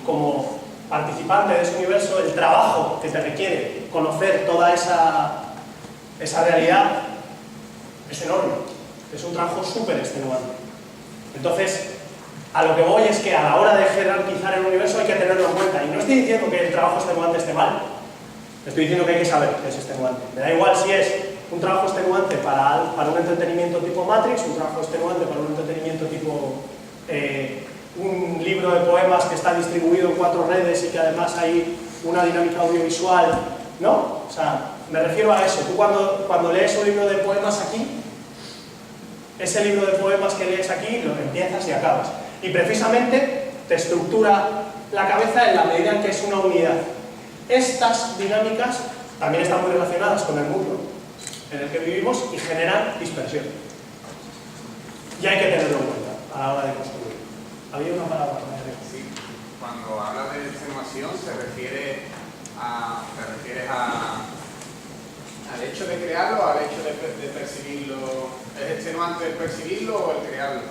como participante de ese universo, el trabajo que te requiere conocer toda esa realidad es enorme. Es un trabajo súper extenuante. Entonces, a lo que voy es que a la hora de jerarquizar el universo hay que tenerlo en cuenta. Y no estoy diciendo que el trabajo extenuante esté mal. Estoy diciendo que hay que saber que es extenuante. Me da igual si es un trabajo extenuante para un entretenimiento tipo Matrix, un trabajo extenuante para un entretenimiento tipo un libro de poemas que está distribuido en 4 redes y que además hay una dinámica audiovisual, ¿no? O sea, me refiero a eso. Tú cuando lees un libro de poemas aquí, ese libro de poemas que lees aquí lo empiezas y acabas. Y precisamente te estructura la cabeza en la medida en que es una unidad. Estas dinámicas también están muy relacionadas con el mundo en el que vivimos y generan dispersión. Y hay que tenerlo en cuenta a la hora de construir. Había una palabra para añadir. Sí, cuando hablas de extenuación ¿te refieres al hecho de crearlo o al hecho de percibirlo? ¿Es extenuante el percibirlo o el crearlo?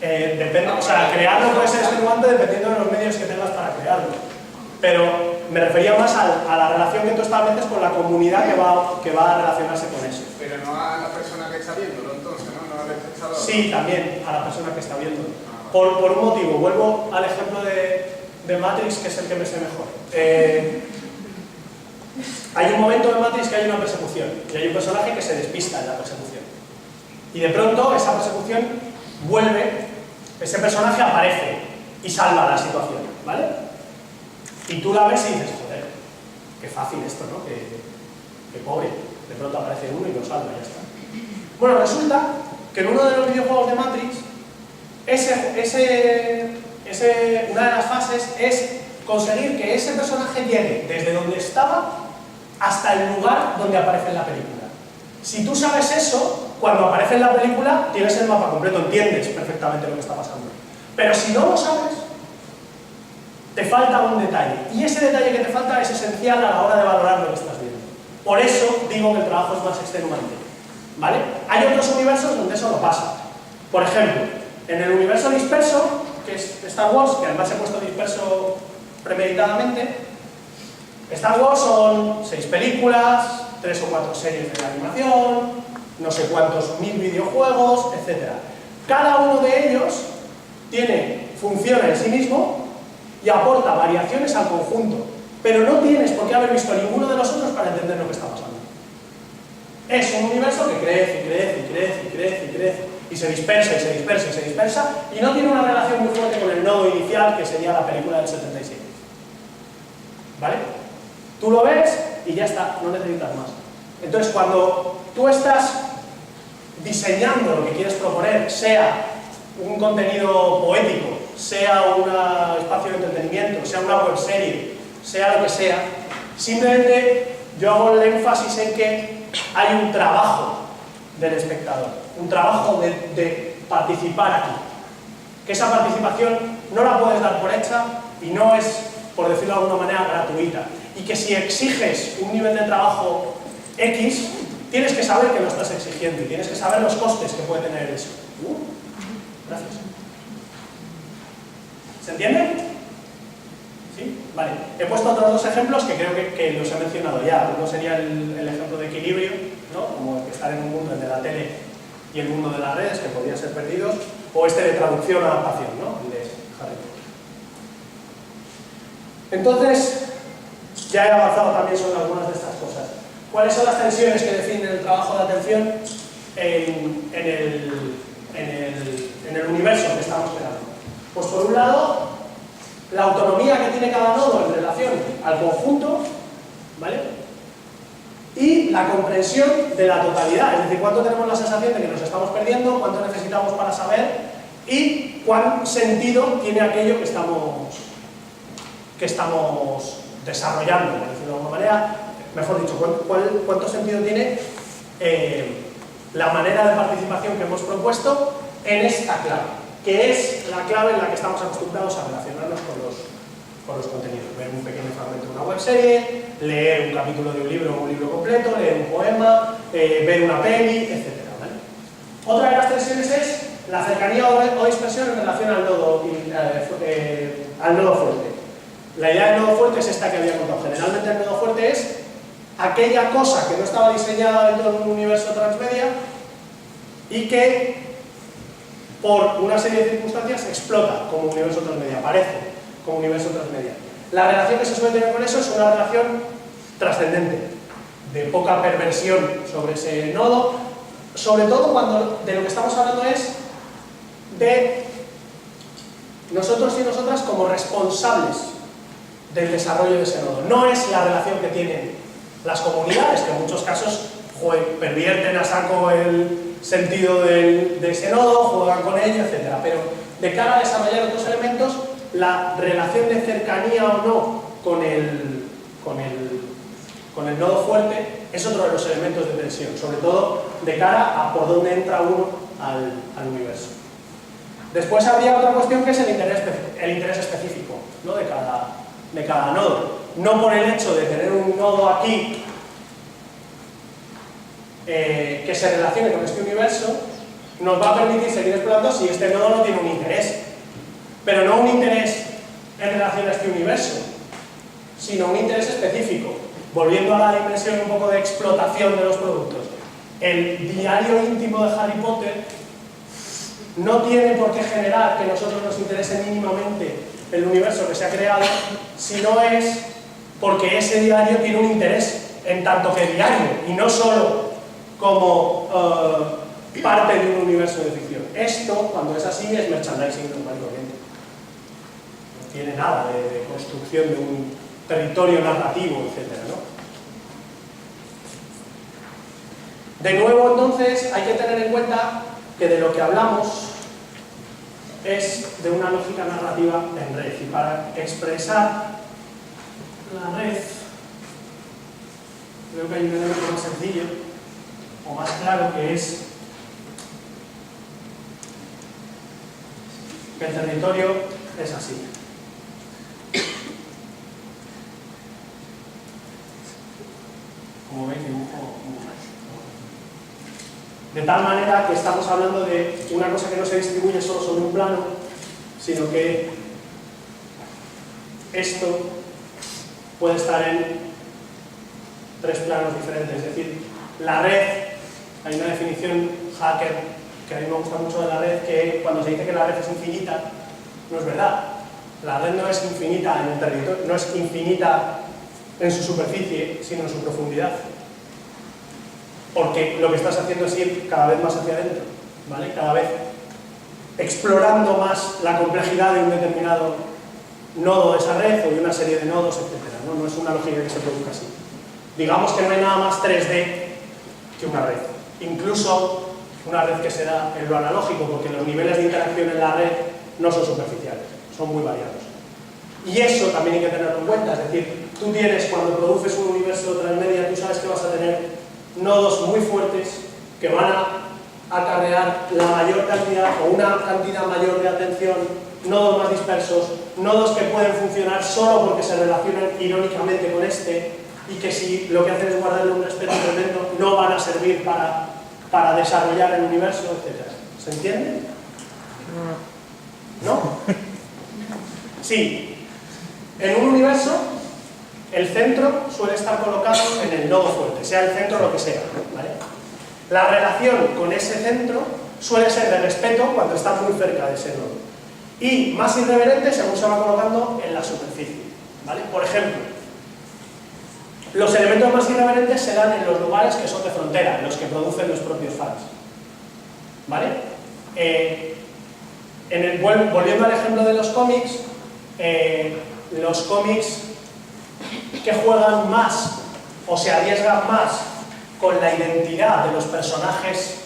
Depende, o sea, crearlo puede ser extenuante dependiendo de los medios que tengas para crearlo. Pero me refería más a la relación que tú estableces con la comunidad que va a relacionarse con eso. Pero no a la persona que está viéndolo, entonces, ¿no? No al espectador. Sí, también a la persona que está viéndolo. Por un motivo, vuelvo al ejemplo de Matrix, que es el que me sé mejor. Hay un momento en Matrix que hay una persecución y hay un personaje que se despista en la persecución. Y de pronto esa persecución vuelve, ese personaje aparece y salva la situación, ¿vale? Y tú la ves y dices, joder, qué fácil esto, ¿no? Qué pobre. De pronto aparece uno y lo salva y ya está. Bueno, resulta que en uno de los videojuegos de Matrix, una de las fases es conseguir que ese personaje llegue desde donde estaba hasta el lugar donde aparece en la película. Si tú sabes eso, cuando aparece en la película tienes el mapa completo, entiendes perfectamente lo que está pasando. Pero si no lo sabes, te falta un detalle. Y ese detalle que te falta es esencial a la hora de valorar lo que estás viendo. Por eso digo que el trabajo es más extenuante, ¿vale? Hay otros universos donde eso no pasa. Por ejemplo, en el universo disperso, que es Star Wars, que además he puesto disperso premeditadamente, Star Wars son 6 películas, 3 o 4 series de animación, no sé cuántos 1000 videojuegos, etc. Cada uno de ellos funciona en sí mismo y aporta variaciones al conjunto, pero no tienes por qué haber visto ninguno de los otros para entender lo que está pasando. Es un universo que crece y crece y crece y crece y crece y se dispersa y se dispersa y se dispersa y no tiene una relación muy fuerte con el nodo inicial que sería la película del 77. ¿Vale? Tú lo ves y ya está, no necesitas más. Entonces cuando tú estás diseñando lo que quieres proponer, sea un contenido poético, sea un espacio de entretenimiento, sea una webserie, sea lo que sea, simplemente yo hago el énfasis en que hay un trabajo del espectador, un trabajo de participar aquí. Que esa participación no la puedes dar por hecha y no es, por decirlo de alguna manera, gratuita. Y que si exiges un nivel de trabajo X, tienes que saber que lo estás exigiendo y tienes que saber los costes que puede tener eso. Gracias. ¿Se entiende? ¿Sí? Vale. He puesto otros 2 ejemplos que creo que los he mencionado ya. Uno sería el ejemplo de equilibrio, ¿no? Como estar en un mundo entre la tele y el mundo de las redes, que podrían ser perdidos, o este de traducción o adaptación, ¿no? El de Harry Potter. Entonces, ya he avanzado también sobre algunas de estas cosas. ¿Cuáles son las tensiones que definen el trabajo de atención en el universo que estamos creando? Pues por un lado, la autonomía que tiene cada nodo en relación al conjunto, ¿vale? Y la comprensión de la totalidad, es decir, cuánto tenemos la sensación de que nos estamos perdiendo, cuánto necesitamos para saber y cuán sentido tiene aquello que estamos desarrollando, por decirlo de alguna manera. Mejor dicho, cuánto sentido tiene la manera de participación que hemos propuesto en esta clave, que es la clave en la que estamos acostumbrados a relacionarnos con los contenidos. Ver un pequeño fragmento de una webserie, leer un capítulo de un libro o un libro completo, leer un poema, ver una peli, etc. ¿vale? Otra de las tensiones es la cercanía o dispersión en relación al nodo fuerte. La idea del nodo fuerte es esta que había contado. Generalmente el nodo fuerte es aquella cosa que no estaba diseñada dentro de un universo transmedia y que por una serie de circunstancias explota como universo transmedia, aparece como universo transmedia. La relación que se suele tener con eso es una relación trascendente, de poca perversión sobre ese nodo, sobre todo cuando de lo que estamos hablando es de nosotros y nosotras como responsables del desarrollo de ese nodo. No es la relación que tienen las comunidades, que en muchos casos pervierten a saco el sentido de ese nodo, juegan con ello, etc. Pero de cara a desarrollar otros elementos, la relación de cercanía o no con el nodo fuerte es otro de los elementos de tensión, sobre todo de cara a por dónde entra uno al universo. Después habría otra cuestión que es el interés específico, ¿no? de cada nodo. No por el hecho de tener un nodo aquí que se relacione con este universo, nos va a permitir seguir explorando si este nodo no tiene un interés. Pero no un interés en relación a este universo, sino un interés específico. Volviendo a la dimensión un poco de explotación de los productos. El diario íntimo de Harry Potter no tiene por qué generar que a nosotros nos interese mínimamente el universo que se ha creado, si no es porque ese diario tiene un interés en tanto que diario y no solo como parte de un universo de ficción. Esto, cuando es así, es merchandising normal y corriente. No tiene nada de construcción de un territorio narrativo, etc., ¿no? De nuevo, entonces, hay que tener en cuenta que de lo que hablamos es de una lógica narrativa en red. Y para expresar la red, creo que hay un elemento más sencillo o más claro, que es que el territorio es así. Como veis, dibujo de tal manera que estamos hablando de una cosa que no se distribuye solo sobre un plano, sino que esto puede estar en 3 planos diferentes. Es decir, la red, hay una definición hacker que a mí me gusta mucho de la red, que cuando se dice que la red es infinita, no es verdad. La red no es infinita en el territorio, no es infinita en su superficie, sino en su profundidad. Porque lo que estás haciendo es ir cada vez más hacia adentro, ¿vale? Cada vez explorando más la complejidad de un determinado nodo de esa red o de una serie de nodos, etc., ¿no? No es una lógica que se produzca así. Digamos que no hay nada más 3D que una red. Incluso una red que se da en lo analógico, porque los niveles de interacción en la red no son superficiales, son muy variados. Y eso también hay que tenerlo en cuenta, es decir, tú tienes, cuando produces un universo transmedia, tú sabes que vas a tener nodos muy fuertes que van a acarrear la mayor cantidad o una cantidad mayor de atención, nodos más dispersos, nodos que pueden funcionar solo porque se relacionan irónicamente con este y que si lo que hacen es guardarle un respeto tremendo, no van a servir para desarrollar el universo, etc. ¿Se entiende? ¿No? Sí. En un universo, el centro suele estar colocado en el nodo fuerte, sea el centro lo que sea, ¿vale? La relación con ese centro suele ser de respeto cuando está muy cerca de ese nodo. Y más irreverente según se va colocando en la superficie, ¿vale? Por ejemplo, los elementos más irreverentes se dan en los lugares que son de frontera, en los que producen los propios fans, ¿vale? Volviendo al ejemplo de los cómics que juegan más o se arriesgan más con la identidad de los personajes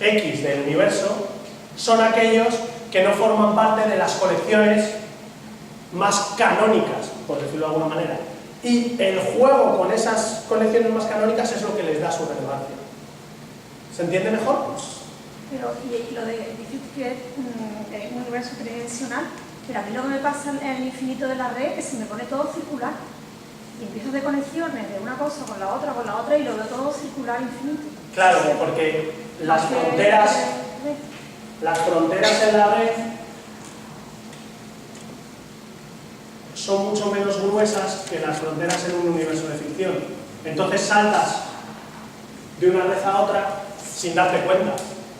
X del universo son aquellos que no forman parte de las colecciones más canónicas, por decirlo de alguna manera. Y el juego con esas colecciones más canónicas es lo que les da su relevancia. ¿Se entiende mejor? Pero, y lo de decir que es un universo tridimensional, pero a mí lo que me pasa en el infinito de la red es que se me pone todo circular. Y empiezo de conexiones de una cosa con la otra, y lo veo todo circular infinito. Claro, porque las fronteras en la red son mucho menos gruesas que las fronteras en un universo de ficción. Entonces saltas de una red a otra sin darte cuenta.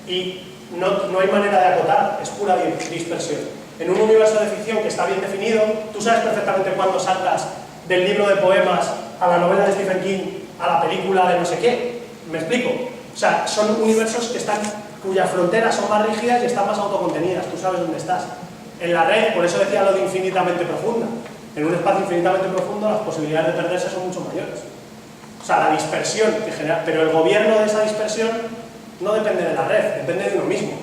Y no hay manera de acotar, es pura dispersión. En un universo de ficción que está bien definido, tú sabes perfectamente cuándo saltas del libro de poemas a la novela de Stephen King, a la película de no sé qué. ¿Me explico? O sea, son universos cuyas fronteras son más rígidas y están más autocontenidas, tú sabes dónde estás. En la red, por eso decía lo de infinitamente profunda. En un espacio infinitamente profundo las posibilidades de perderse son mucho mayores. O sea, la dispersión que genera, pero el gobierno de esa dispersión no depende de la red, depende de uno mismo.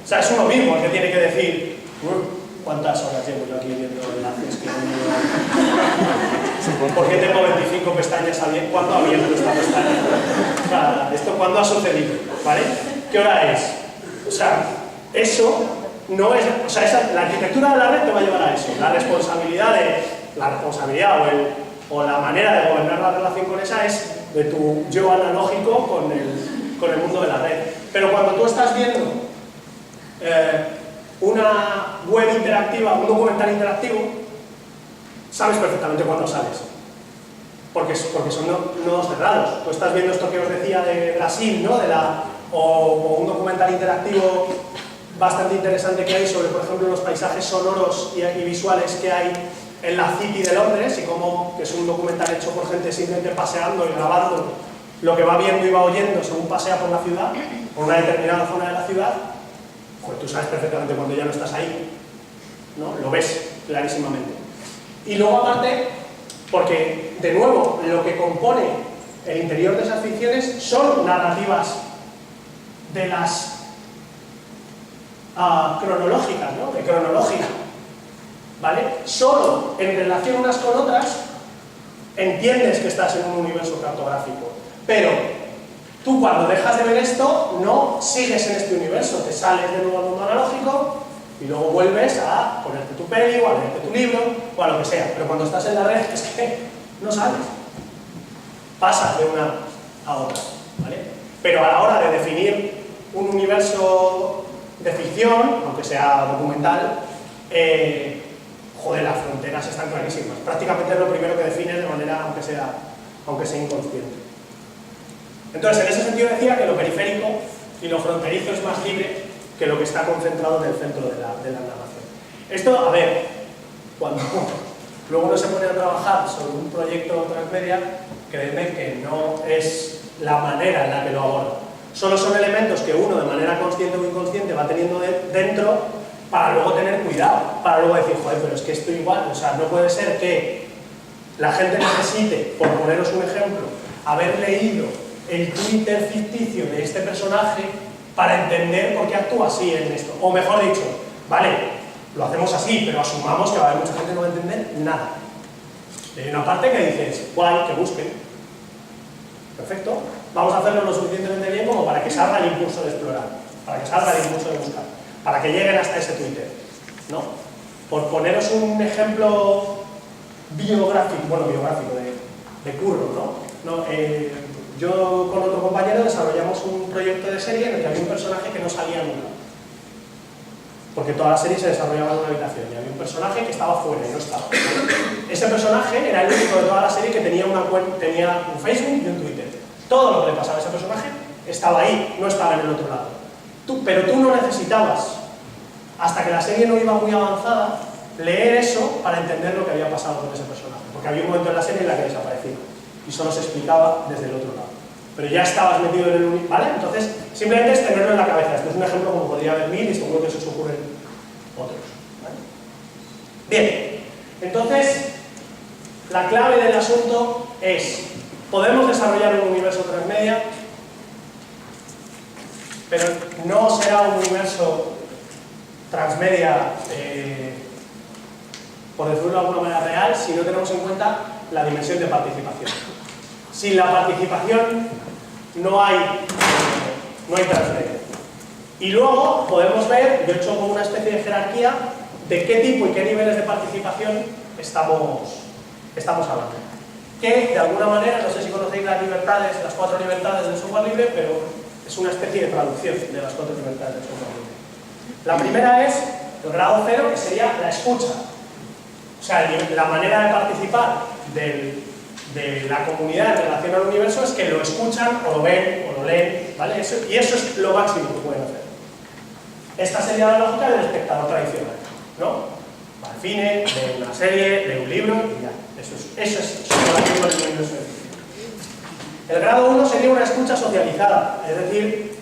O sea, es uno mismo el que tiene que decir ¿cuántas horas llevo yo aquí viendo enlaces que no? ¿Por qué tengo 25 pestañas abiertas? ¿Cuándo ha abierto esta pestaña? O sea, ¿esto cuándo ha sucedido? ¿Vale? ¿Qué hora es? O sea, eso no es... O sea, la arquitectura de la red te va a llevar a eso. La responsabilidad o la manera de gobernar la relación con esa es de tu yo analógico con el mundo de la red. Pero cuando tú estás viendo una web interactiva, un documental interactivo, sabes perfectamente cuándo sales. Porque son nodos cerrados. Tú estás viendo esto que os decía de Brasil, ¿no? O un documental interactivo bastante interesante que hay sobre, por ejemplo, los paisajes sonoros y visuales que hay en la City de Londres, y cómo, que es un documental hecho por gente simplemente paseando y grabando lo que va viendo y va oyendo según pasea por la ciudad, por una determinada zona de la ciudad. Pues tú sabes perfectamente cuando ya no estás ahí, ¿no? Lo ves clarísimamente. Y luego aparte, porque de nuevo lo que compone el interior de esas ficciones son narrativas de las cronológicas, ¿no? De cronológica, ¿vale? Solo en relación unas con otras entiendes que estás en un universo cartográfico, pero tú cuando dejas de ver esto no sigues en este universo, te sales de nuevo al mundo analógico y luego vuelves a ponerte tu peli o a leerte tu libro o a lo que sea, pero cuando estás en la red es que no sales, pasas de una a otra, ¿vale? Pero a la hora de definir un universo de ficción, aunque sea documental, joder, las fronteras están clarísimas. Prácticamente es lo primero que defines de manera, aunque sea inconsciente. Entonces, en ese sentido decía que lo periférico y lo fronterizo es más libre que lo que está concentrado en el centro de la narración. Esto, a ver, cuando luego uno se pone a trabajar sobre un proyecto transmedia, créeme que no es la manera en la que lo aborda. Solo son elementos que uno, de manera consciente o inconsciente, va teniendo dentro para luego tener cuidado, para luego decir, joder, pero es que esto igual, o sea, no puede ser que la gente necesite, por poneros un ejemplo, haber leído el Twitter ficticio de este personaje para entender por qué actúa así en esto. O mejor dicho, vale, lo hacemos así, pero asumamos que va a haber mucha gente que no va a entender nada. Y hay una parte que dices, guay, que busquen. Perfecto, vamos a hacerlo lo suficientemente bien como para que salga el impulso de explorar, para que salga el impulso de buscar, para que lleguen hasta ese Twitter, ¿no? Por poneros un ejemplo biográfico de curro, ¿no? Yo con otro compañero desarrollamos un proyecto de serie en el que había un personaje que no salía nunca, porque toda la serie se desarrollaba en una habitación y había un personaje que estaba fuera y no estaba. Ese personaje era el único de toda la serie que tenía un Facebook y un Twitter. Todo lo que le pasaba a ese personaje estaba ahí, no estaba en el otro lado. Pero tú no necesitabas, hasta que la serie no iba muy avanzada, leer eso para entender lo que había pasado con ese personaje, porque había un momento en la serie en la que desaparecía y solo se explicaba desde el otro lado. Pero ya estabas metido en el universo, ¿vale? Entonces, simplemente es tenerlo en la cabeza. Este es un ejemplo como podría haber mil y seguro que se os ocurren otros, ¿vale? Bien, entonces, la clave del asunto es, podemos desarrollar un universo transmedia, pero no será un universo transmedia, por decirlo de alguna manera real, si no tenemos en cuenta la dimensión de participación. Sin la participación no hay transmedia. Y luego podemos ver, yo he hecho como una especie de jerarquía de qué tipo y qué niveles de participación estamos hablando. Que de alguna manera, no sé si conocéis las 4 libertades del software libre, pero es una especie de traducción de las 4 libertades del software libre. La primera es el grado 0, que sería la escucha. O sea, la manera de participar de la comunidad en relación al universo es que lo escuchan, o lo ven, o lo leen, ¿vale? Y eso es lo máximo que pueden hacer. Esta sería la lógica del espectador tradicional, ¿no? Va al cine, lee una serie, lee un libro y ya. Eso es su relación con el universo. El grado 1 sería una escucha socializada, es decir,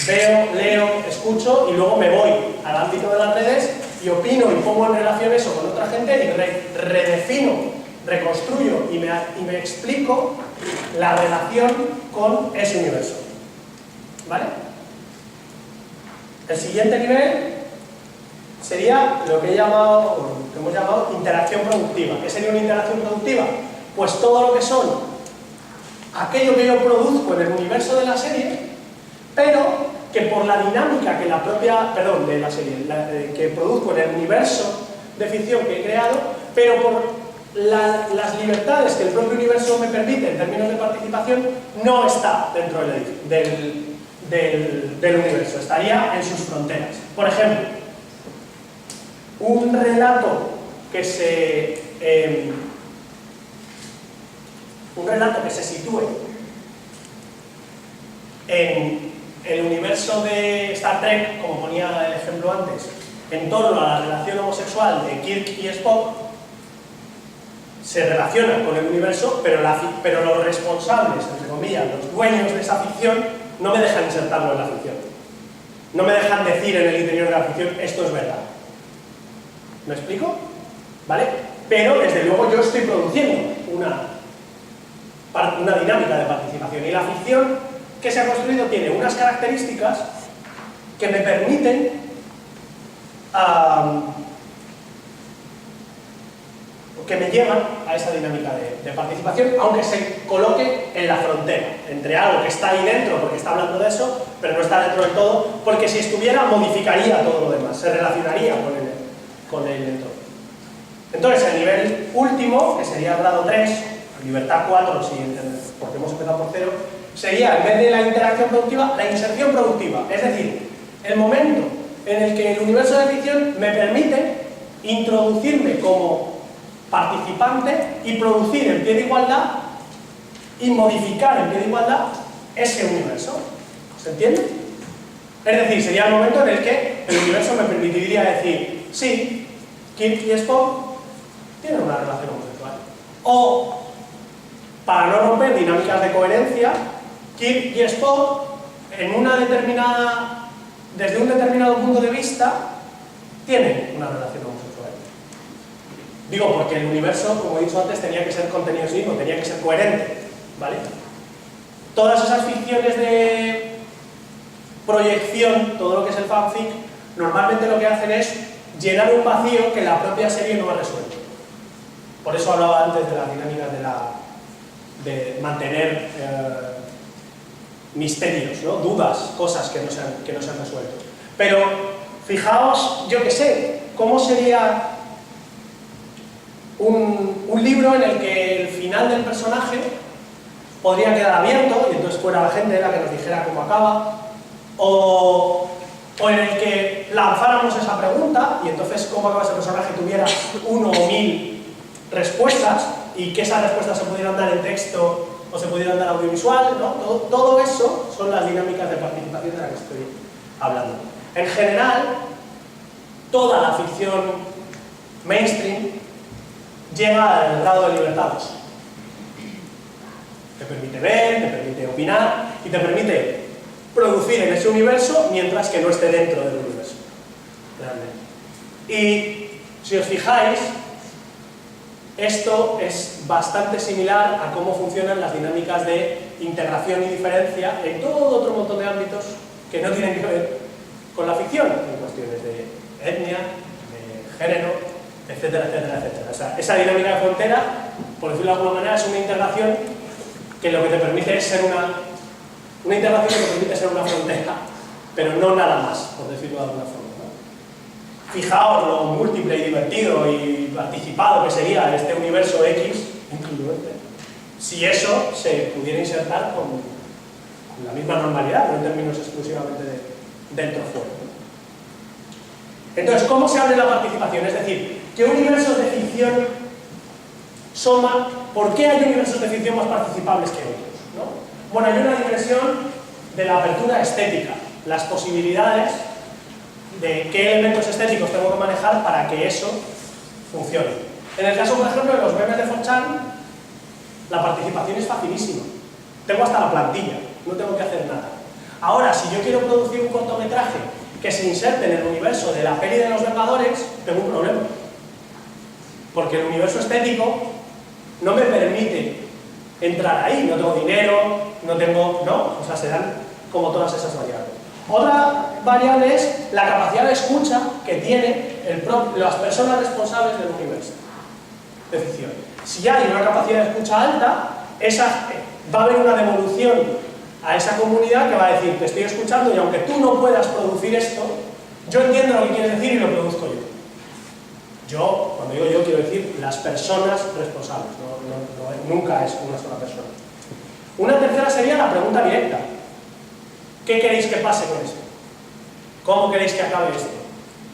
veo, leo, escucho y luego me voy al ámbito de las redes y opino y pongo en relación eso con otra gente y redefino, reconstruyo y me explico la relación con ese universo. ¿Vale? El siguiente nivel sería lo que hemos llamado interacción productiva. ¿Qué sería una interacción productiva? Pues todo lo que son aquello que yo produzco en el universo de la serie, pero que por la dinámica que la propia, de la serie, que produzco en el universo de ficción que he creado, pero por las libertades que el propio universo me permite en términos de participación, no está dentro del universo, estaría en sus fronteras. Por ejemplo, un relato que se sitúe en el universo de Star Trek, como ponía el ejemplo antes, en torno a la relación homosexual de Kirk y Spock, se relaciona con el universo, pero los responsables, entre comillas, los dueños de esa ficción, no me dejan insertarlo en la ficción. No me dejan decir en el interior de la ficción, esto es verdad. ¿Me explico? ¿Vale? Pero, desde luego, yo estoy produciendo una dinámica de participación. Y la ficción que se ha construido tiene unas características que me permiten que me llevan a esa dinámica de participación, aunque se coloque en la frontera, entre algo que está ahí dentro porque está hablando de eso, pero no está dentro del todo, porque si estuviera modificaría todo lo demás, se relacionaría con el entorno. Entonces, el nivel último, que sería el grado 3, libertad 4, porque hemos empezado por 0, sería, en vez de la interacción productiva, la inserción productiva. Es decir, el momento en el que el universo de ficción me permite introducirme como participante y producir en pie de igualdad y modificar en pie de igualdad ese universo. ¿Se entiende? Es decir, sería el momento en el que el universo me permitiría decir, sí, Kirk y Spock tienen una relación homosexual. O, para no romper dinámicas de coherencia, Kirk y Spock, desde un determinado punto de vista, tienen una relación homosexual. Digo, porque el universo, como he dicho antes, tenía que ser contenido en sí mismo, tenía que ser coherente, ¿vale? Todas esas ficciones de proyección, todo lo que es el fanfic, normalmente lo que hacen es llenar un vacío que la propia serie no ha resuelto. Por eso hablaba antes de las dinámicas de mantener misterios, ¿no? Dudas, cosas que no se han resuelto. Pero fijaos, yo qué sé, ¿cómo sería un libro en el que el final del personaje podría quedar abierto y entonces fuera la gente la que nos dijera cómo acaba, o en el que lanzáramos esa pregunta y entonces cómo acaba ese personaje tuviera 1 o 1000 respuestas y que esas respuestas se pudieran dar en texto o se pudieran dar audiovisual, ¿no? Todo eso son las dinámicas de participación de las que estoy hablando. En general, toda la ficción mainstream llega al grado de libertad 2. Te permite ver, te permite opinar y te permite producir en ese universo mientras que no esté dentro del universo. Realmente. Y si os fijáis, esto es bastante similar a cómo funcionan las dinámicas de integración y diferencia en todo otro montón de ámbitos que no tienen que ver con la ficción, en cuestiones de etnia, de género, etcétera, etcétera, etcétera. O sea, esa dinámica de frontera, por decirlo de alguna manera, es una integración que lo que te permite es ser una integración que te permite ser una frontera, pero no nada más, por decirlo de alguna forma, ¿no? Fijaos lo múltiple y divertido y participado que sería este universo X, incluyente, si eso se pudiera insertar con la misma normalidad, no en términos exclusivamente de dentro-fuera, ¿no? Entonces, ¿cómo se abre la participación? Es decir, ¿Qué universos de ficción son más? ¿Por qué hay universos de ficción más participables que otros? ¿No? Bueno, hay una dimensión de la apertura estética, las posibilidades de qué elementos estéticos tengo que manejar para que eso funcione. En el caso, por ejemplo, de los memes de 4chan, la participación es facilísima. Tengo hasta la plantilla, no tengo que hacer nada. Ahora, si yo quiero producir un cortometraje que se inserte en el universo de la peli de los Vengadores, tengo un problema. Porque el universo estético no me permite entrar ahí, no tengo dinero, no tengo... ¿no? O sea, se dan como todas esas variables. Otra variable es la capacidad de escucha que tienen las personas responsables del universo de ficción. Si hay una capacidad de escucha alta, va a haber una devolución a esa comunidad que va a decir, te estoy escuchando y aunque tú no puedas producir esto, yo entiendo lo que quieres decir y lo produzco yo. Yo, cuando digo yo, quiero decir las personas responsables, nunca es una sola persona. Una tercera sería la pregunta directa. ¿Qué queréis que pase con esto? ¿Cómo queréis que acabe esto?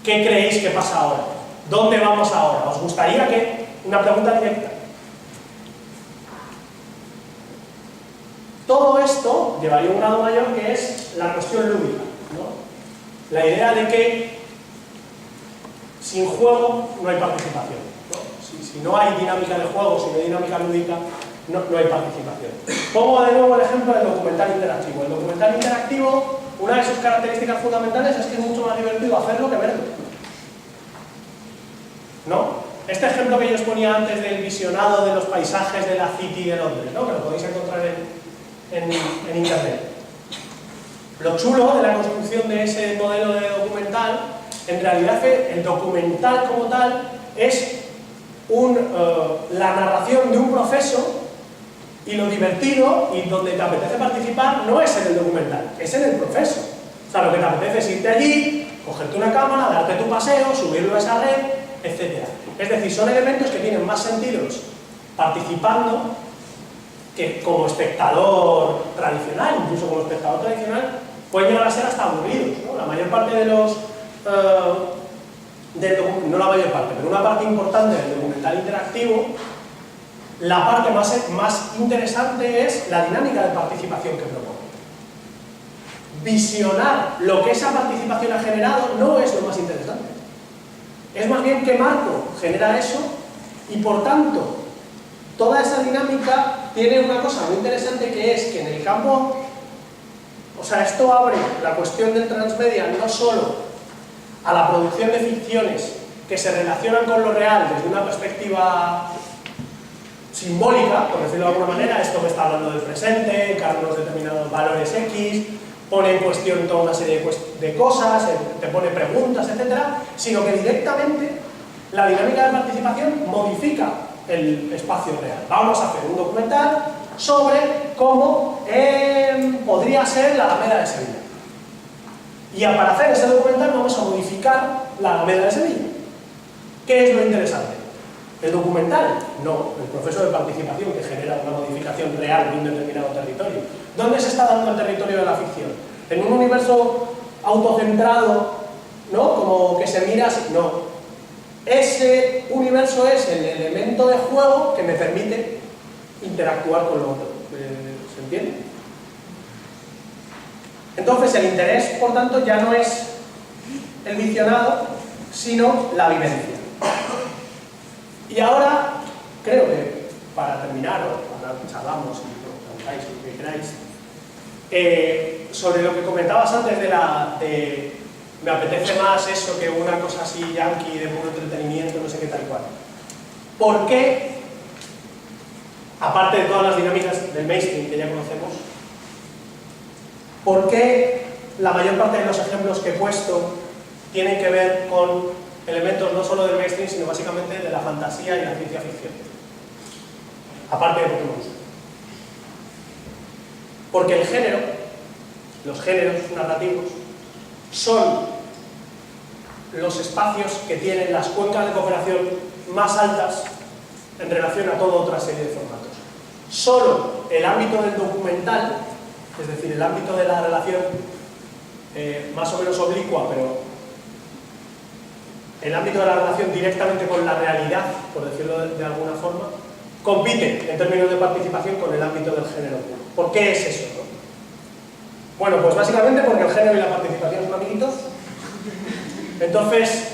¿Qué creéis que pasa ahora? ¿Dónde vamos ahora? ¿Os gustaría que...? Una pregunta directa. Todo esto llevaría a un grado mayor que es la cuestión lúdica, ¿no? La idea de que sin juego no hay participación, ¿no? Si no hay dinámica de juego, si no hay dinámica lúdica, no hay participación. Pongo de nuevo el ejemplo del documental interactivo. El documental interactivo, una de sus características fundamentales es que es mucho más divertido hacerlo que verlo, ¿no? Este ejemplo que yo os ponía antes del visionado de los paisajes de la City de Londres, ¿no? Que lo podéis encontrar en internet. Lo chulo de la construcción de ese modelo de documental, en realidad el documental como tal es la narración de un proceso, y lo divertido y donde te apetece participar no es en el documental, es en el proceso. O sea, lo que te apetece es irte allí, cogerte una cámara, darte tu paseo, subirlo a esa red, etc. Es decir, son elementos que tienen más sentidos participando que como espectador tradicional. Incluso como espectador tradicional pueden llegar a ser hasta aburridos, ¿no? La mayor parte de los... no la mayor parte, pero una parte importante del documental interactivo, la parte más interesante es la dinámica de participación que propone. Visionar lo que esa participación ha generado no es lo más interesante. Es más bien qué marco genera eso y, por tanto, toda esa dinámica tiene una cosa muy interesante que es que en el campo, o sea, esto abre la cuestión del transmedia no solo a la producción de ficciones que se relacionan con lo real desde una perspectiva simbólica, por decirlo de alguna manera. Esto me está hablando del presente, encarna unos determinados valores X, pone en cuestión toda una serie de cosas, te pone preguntas, etc., sino que directamente la dinámica de participación modifica el espacio real. Vamos a hacer un documental sobre cómo podría ser la Alameda de Sevilla. Y para hacer ese documental vamos a modificar la Alameda de Sevilla. ¿Qué es lo interesante? ¿El documental? No, el proceso de participación que genera una modificación real de un determinado territorio. ¿Dónde se está dando el territorio de la ficción? ¿En un universo autocentrado, ¿no? Como que se mira así? No. Ese universo es el elemento de juego que me permite interactuar con lo otro. ¿Se entiende? Entonces el interés, por tanto, ya no es el visionado, sino la vivencia. Y ahora, creo que para terminar, o ahora charlamos y preguntáis lo que queráis, sobre lo que comentabas antes de me apetece más eso que una cosa así yankee de puro entretenimiento, no sé qué tal cual. ¿Por qué, aparte de todas las dinámicas del mainstream que ya conocemos, por qué la mayor parte de los ejemplos que he puesto tienen que ver con elementos no solo del mainstream, sino básicamente de la fantasía y la ciencia ficción? Aparte de porque me gusta. Porque el género, los géneros narrativos, son los espacios que tienen las cuencas de cooperación más altas en relación a toda otra serie de formatos. Solo el ámbito del documental, es decir, el ámbito de la relación más o menos oblicua, pero el ámbito de la relación directamente con la realidad, por decirlo de alguna forma, compite en términos de participación con el ámbito del género puro. ¿Por qué es eso, no? Bueno, pues básicamente porque el género y la participación son amiguitos. Entonces,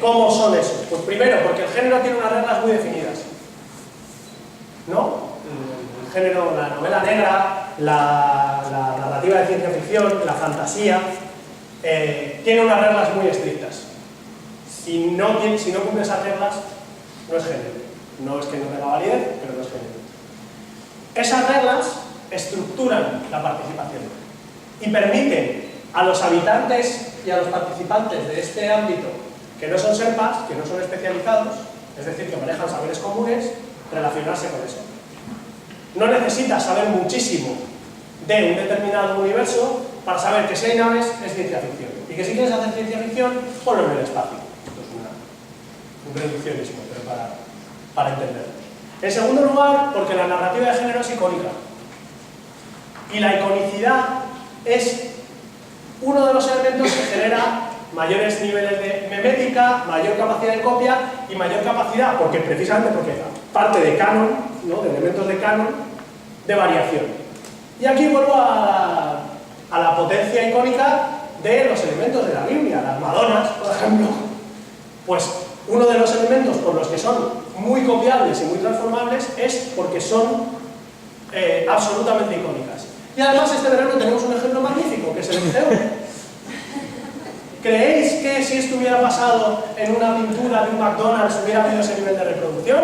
¿cómo son esos? Pues primero, porque el género tiene unas reglas muy definidas, ¿no? El género, la novela negra, la narrativa de ciencia ficción, la fantasía, tiene unas reglas muy estrictas. Si no cumple esas reglas, no es género. No es que no tenga validez, pero no es género. Esas reglas estructuran la participación y permiten a los habitantes y a los participantes de este ámbito, que no son serpas, que no son especializados, es decir, que manejan saberes comunes, relacionarse con eso. No necesitas saber muchísimo de un determinado universo para saber que si hay naves es ciencia ficción. Y que si quieres hacer ciencia ficción, ponlo en el espacio. Esto es un reduccionismo, pero para entenderlo. En segundo lugar, porque la narrativa de género es icónica. Y la iconicidad es uno de los elementos que genera mayores niveles de memética, mayor capacidad de copia y mayor capacidad, precisamente porque parte de canon, ¿no? De elementos de canon, de variación. Y aquí vuelvo a la potencia icónica de los elementos de la Biblia, las Madonas, por ejemplo. Pues uno de los elementos por los que son muy copiables y muy transformables es porque son absolutamente icónicas. Y además este verano tenemos un ejemplo magnífico, que es el MCU. ¿Creéis que si esto hubiera pasado en una pintura de un McDonald's hubiera habido ese nivel de reproducción?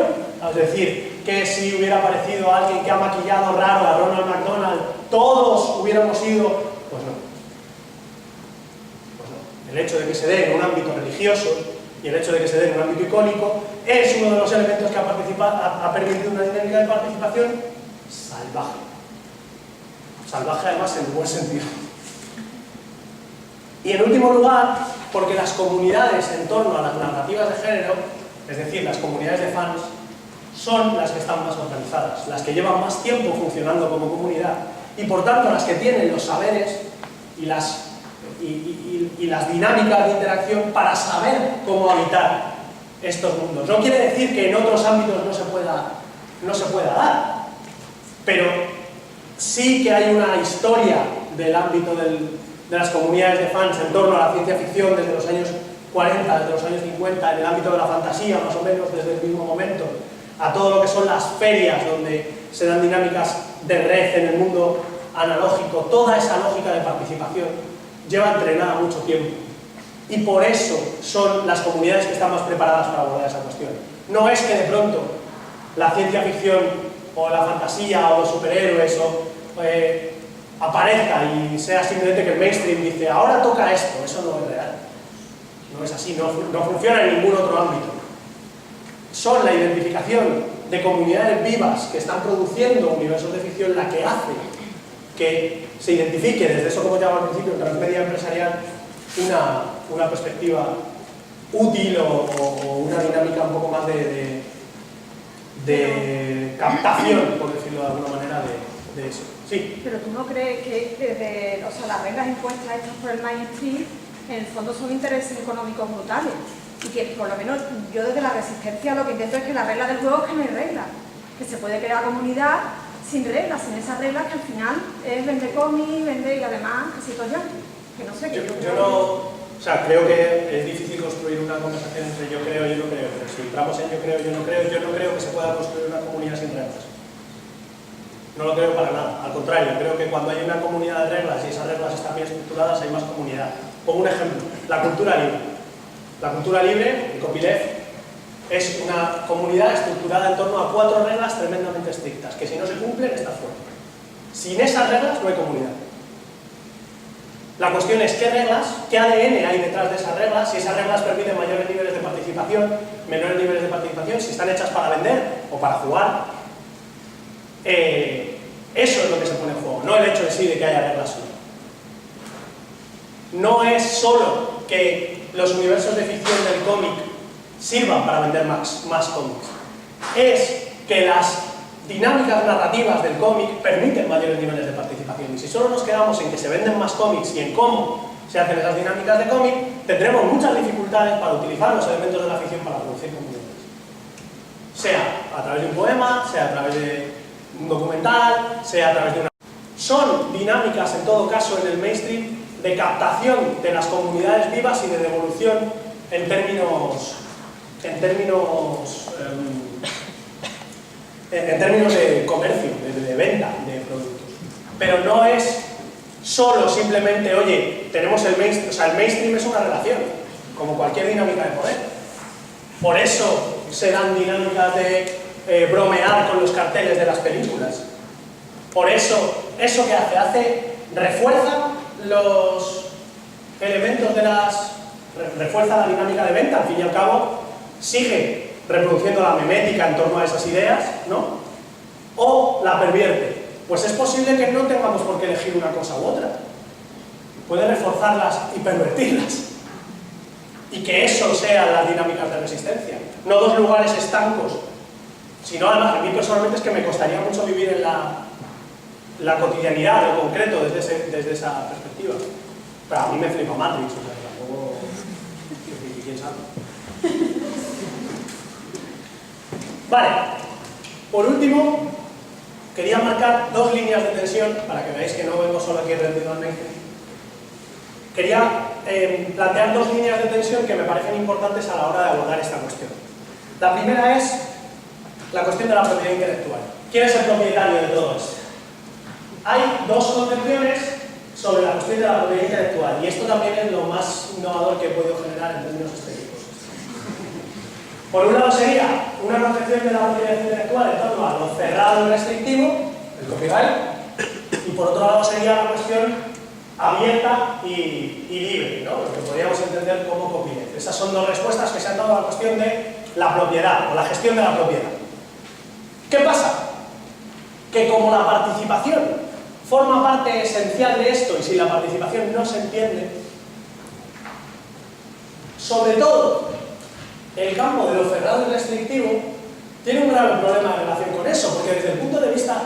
Es decir, que si hubiera aparecido alguien que ha maquillado raro a Ronald McDonald, todos hubiéramos ido... Pues no. Pues no. El hecho de que se dé en un ámbito religioso y el hecho de que se dé en un ámbito icónico es uno de los elementos que ha permitido una dinámica de participación salvaje. Salvaje además en el buen sentido. Y en último lugar, porque las comunidades en torno a las narrativas de género, es decir, las comunidades de fans, son las que están más organizadas, las que llevan más tiempo funcionando como comunidad y por tanto las que tienen los saberes y las dinámicas de interacción para saber cómo habitar estos mundos. No quiere decir que en otros ámbitos no se pueda dar, pero sí que hay una historia del ámbito de las comunidades de fans en torno a la ciencia ficción desde los años 40, desde los años 50, en el ámbito de la fantasía más o menos desde el mismo momento, a todo lo que son las ferias donde se dan dinámicas de red en el mundo analógico. Toda esa lógica de participación lleva entrenada mucho tiempo y por eso son las comunidades que están más preparadas para abordar esa cuestión. No es que de pronto la ciencia ficción o la fantasía o los superhéroes aparezca y sea simplemente que el mainstream dice ahora toca esto. Eso no es real, no es así, no funciona en ningún otro ámbito. Son la identificación de comunidades vivas que están produciendo universos de ficción la que hace que se identifique desde eso, como llamaba al principio, en transmedia empresarial, una perspectiva útil o una dinámica un poco más de captación, por decirlo de alguna manera, de eso. Sí. Pero tú no crees que desde, las reglas impuestas estas por el mainstream, en el fondo son intereses económicos brutales. Y que por lo menos yo desde la resistencia lo que intento es que la regla del juego es que no hay reglas. Que se puede crear comunidad sin reglas, sin esas reglas que al final es vender cómics, vender y además casitos ya. Que no sé, que yo no... O sea, creo que es difícil construir una conversación entre yo creo y yo no creo, pero si entramos en yo no creo que se pueda construir una comunidad sin reglas. No lo creo para nada, al contrario, creo que cuando hay una comunidad de reglas y esas reglas están bien estructuradas hay más comunidad. Pongo un ejemplo, la cultura libre. La cultura libre, el copyleft, es una comunidad estructurada en torno a 4 reglas tremendamente estrictas, que si no se cumplen, estás fuera. Sin esas reglas no hay comunidad. La cuestión es qué reglas, qué ADN hay detrás de esas reglas, si esas reglas permiten mayores niveles de participación, menores niveles de participación, si están hechas para vender o para jugar. Eso es lo que se pone en juego, no el hecho en sí de que haya reglas o no. No es solo que los universos de ficción del cómic sirvan para vender más cómics, es que las dinámicas narrativas del cómic permiten mayores niveles de participación. Y si solo nos quedamos en que se venden más cómics y en cómo se hacen esas dinámicas de cómic, tendremos muchas dificultades para utilizar los elementos de la ficción para producir contenidos. Sea a través de un poema, sea a través de un documental, sea a través de una... Son dinámicas, en todo caso, en el mainstream, de captación de las comunidades vivas y de devolución en términos de comercio, de venta de productos. Pero no es solo simplemente, oye, tenemos el mainstream, o sea, el mainstream es una relación, como cualquier dinámica de poder. Por eso se dan dinámicas de bromear con los carteles de las películas. Por eso que refuerza los elementos refuerza la dinámica de venta, al fin y al cabo, sigue reproduciendo la memética en torno a esas ideas, ¿no? O la pervierte. Pues es posible que no tengamos por qué elegir una cosa u otra. Puede reforzarlas y pervertirlas. Y que eso sean las dinámicas de resistencia. No dos lugares estancos. Sino, además, a mí personalmente es que me costaría mucho vivir en la cotidianidad, lo concreto, desde esa perspectiva. Pero a mí me flipa Matrix, o sea, tampoco... ¿Quién sabe? Vale. Por último, quería marcar dos líneas de tensión, para que veáis que no vengo solo aquí rendido al mainstream. Quería plantear dos líneas de tensión que me parecen importantes a la hora de abordar esta cuestión. La primera es la cuestión de la propiedad intelectual. ¿Quién es el propietario de todo esto? Hay dos concepciones sobre la cuestión de la propiedad intelectual, y esto también es lo más innovador que he podido generar en términos estéticos. Por un lado sería una concepción de la propiedad intelectual en torno a lo cerrado y restrictivo, el copyright, y por otro lado sería la cuestión abierta y libre, ¿no? Lo que podríamos entender como copyleft. Esas son dos respuestas que se han dado a la cuestión de la propiedad o la gestión de la propiedad. ¿Qué pasa? Que como la participación forma parte esencial de esto, y si la participación no se entiende, sobre todo el campo de lo cerrado y restrictivo tiene un grave problema en relación con eso, porque desde el punto de vista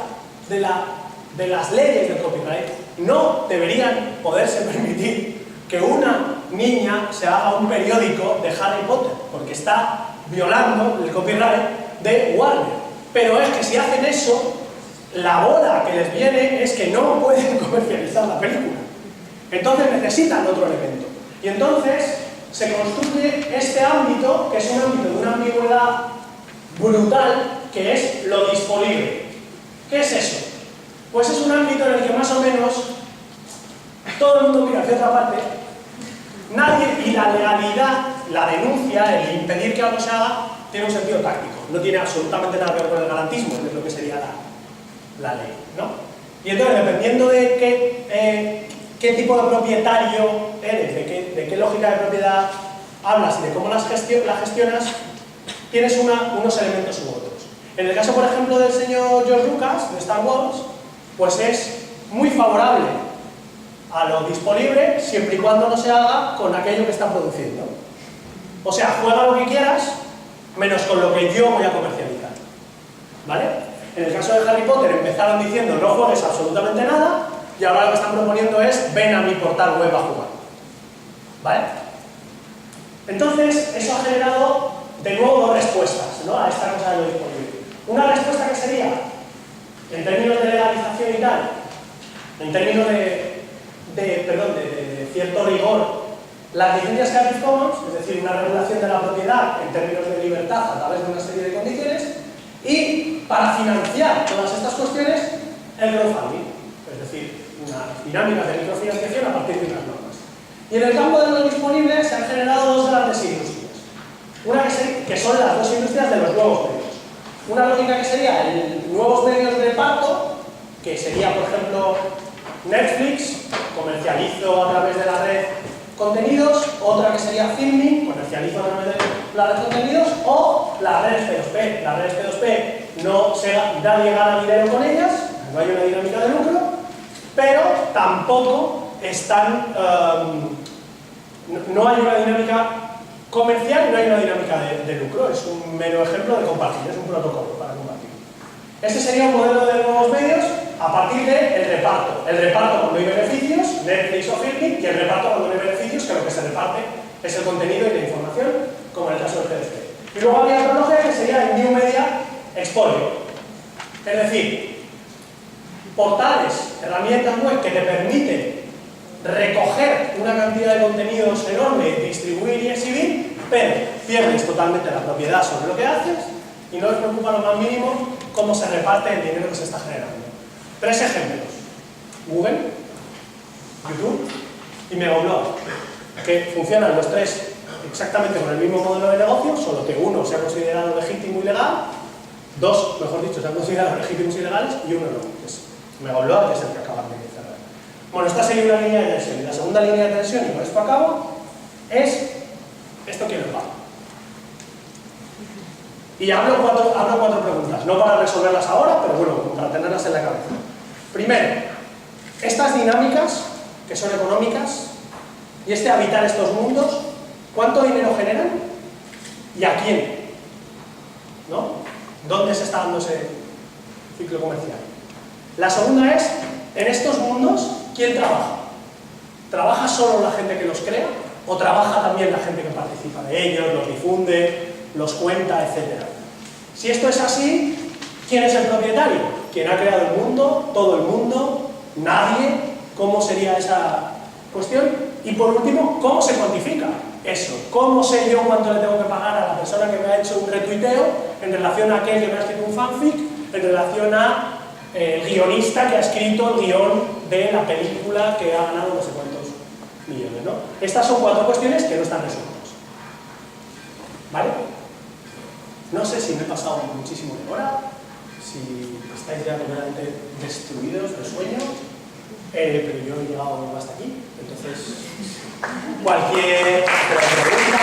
de las leyes del copyright no deberían poderse permitir que una niña se haga un periódico de Harry Potter, porque está violando el copyright de Warner. Pero es que si hacen eso, la bola que les viene es que no pueden comercializar la película. Entonces necesitan otro elemento. Y entonces se construye este ámbito, que es un ámbito de una ambigüedad brutal, que es lo disponible. ¿Qué es eso? Pues es un ámbito en el que más o menos todo el mundo mira hacia otra parte, nadie, y la legalidad, la denuncia, el impedir que algo se haga, tiene un sentido táctico. No tiene absolutamente nada que ver con el garantismo, que es lo que sería la ley, ¿no? Y entonces, dependiendo de qué tipo de propietario eres, de qué lógica de propiedad hablas y de cómo la gestionas, tienes unos elementos u otros. En el caso, por ejemplo, del señor George Lucas, de Star Wars, pues es muy favorable a lo disponible siempre y cuando no se haga con aquello que está produciendo. O sea, juega lo que quieras, menos con lo que yo voy a comercializar. ¿Vale? En el caso de Harry Potter empezaron diciendo no juegues absolutamente nada, y ahora lo que están proponiendo es ven a mi portal web a jugar. ¿Vale? Entonces, eso ha generado de nuevo dos respuestas, ¿no?, a esta cosa de lo disponible. Una respuesta que sería, en términos de legalización y tal, en términos de cierto rigor, las licencias Creative Commons, es decir, una regulación de la propiedad en términos de libertad a través de una serie de condiciones, y para financiar todas estas cuestiones, el crowdfunding, es decir, unas dinámicas de microfinanciación a partir de unas normas. Y en el campo de lo disponible se han generado dos grandes industrias. Una que son las dos industrias de los nuevos medios. Una lógica que sería nuevos medios de parto, que sería, por ejemplo, Netflix, comercializo a través de la red contenidos; otra que sería Filming, comercializo a través de la red contenidos; o las redes P2P. Las redes P2P nadie gana dinero con ellas, no hay una dinámica de lucro, pero tampoco están, no hay una dinámica comercial y no hay una dinámica de lucro, es un mero ejemplo de compartir, es un protocolo para compartir. Este sería un modelo de nuevos medios a partir del reparto. El reparto cuando hay beneficios, Netflix o Filmic, y el reparto cuando no hay beneficios, que lo que se reparte es el contenido y la información, como en el caso del PDF. Y luego habría otra lógica que sería el New Media Exposure. Es decir, portales, herramientas web que te permiten recoger una cantidad de contenidos enorme, distribuir y exhibir, pero pierdes totalmente la propiedad sobre lo que haces y no les preocupa lo más mínimo cómo se reparte el dinero que se está generando. 3 ejemplos: Google, YouTube y Megablog, que funcionan los 3 exactamente con el mismo modelo de negocio, solo que uno se ha considerado legítimo y legal, 2, mejor dicho, se han considerado legítimos y legales, y uno no, que es Megablog, que es el que acaban de cerrar. Bueno, esta sería una línea de tensión, y la segunda línea de tensión, y con esto acabo, es esto quién lo paga. Y hablo 4 preguntas, no para resolverlas ahora, pero bueno, para tenerlas en la cabeza. Primero, estas dinámicas, que son económicas, y este habitar estos mundos, ¿cuánto dinero generan? ¿Y a quién? ¿No? ¿Dónde se está dando ese ciclo comercial? La segunda es, en estos mundos, ¿quién trabaja? ¿Trabaja solo la gente que los crea? ¿O trabaja también la gente que participa de ellos, los difunde, los cuenta, etcétera? Si esto es así, ¿quién es el propietario? ¿Quién ha creado el mundo? ¿Todo el mundo? ¿Nadie? ¿Cómo sería esa cuestión? Y por último, ¿cómo se cuantifica eso? ¿Cómo sé yo cuánto le tengo que pagar a la persona que me ha hecho un retuiteo en relación a aquel que me ha escrito un fanfic, en relación a el guionista que ha escrito el guión de la película que ha ganado no sé cuántos millones, ¿no? Estas son 4 cuestiones que no están resueltas. ¿Vale? No sé si me he pasado muchísimo de hora, si estáis ya completamente destruidos de sueño, pero yo he llegado hasta aquí, entonces cualquier pregunta,